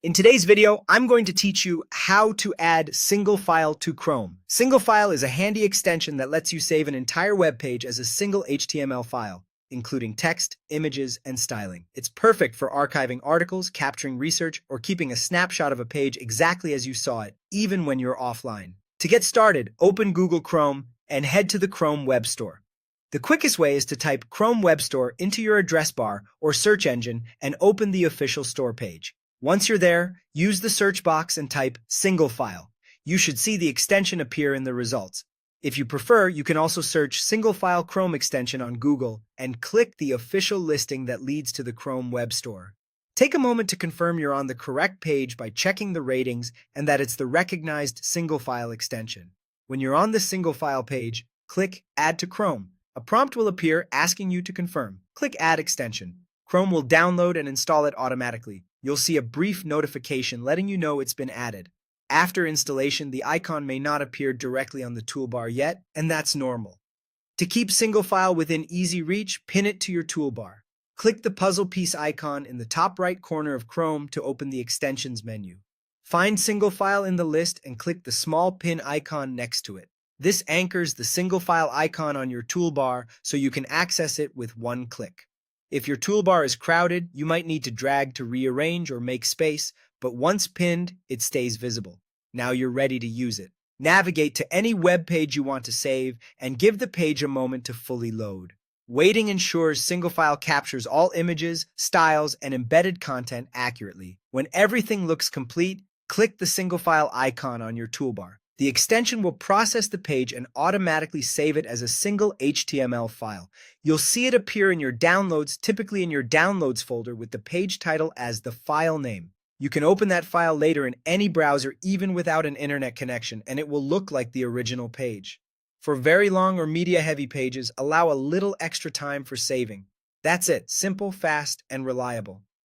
In today's video, I'm going to teach you how to add SingleFile to Chrome. SingleFile is a handy extension that lets you save an entire web page as a single HTML file, including text, images, and styling. It's perfect for archiving articles, capturing research, or keeping a snapshot of a page exactly as you saw it, even when you're offline. To get started, open Google Chrome and head to the Chrome Web Store. The quickest way is to type Chrome Web Store into your address bar or search engine and open the official store page. Once you're there, use the search box and type SingleFile. You should see the extension appear in the results. If you prefer, you can also search SingleFile Chrome extension on Google and click the official listing that leads to the Chrome Web Store. Take a moment to confirm you're on the correct page by checking the ratings and that it's the recognized SingleFile extension. When you're on the SingleFile page, click Add to Chrome. A prompt will appear asking you to confirm. Click Add Extension. Chrome will download and install it automatically. You'll see a brief notification letting you know it's been added. After installation, the icon may not appear directly on the toolbar yet, and that's normal. To keep SingleFile within easy reach, pin it to your toolbar. Click the puzzle piece icon in the top right corner of Chrome to open the Extensions menu. Find SingleFile in the list and click the small pin icon next to it. This anchors the SingleFile icon on your toolbar so you can access it with one click. If your toolbar is crowded, you might need to drag to rearrange or make space, but once pinned, it stays visible. Now you're ready to use it. Navigate to any web page you want to save and give the page a moment to fully load. Waiting ensures SingleFile captures all images, styles, and embedded content accurately. When everything looks complete, click the SingleFile icon on your toolbar. The extension will process the page and automatically save it as a single HTML file. You'll see it appear in your downloads, typically in your downloads folder with the page title as the file name. You can open that file later in any browser, even without an internet connection, and it will look like the original page. For very long or media-heavy pages, allow a little extra time for saving. That's it, simple, fast, and reliable.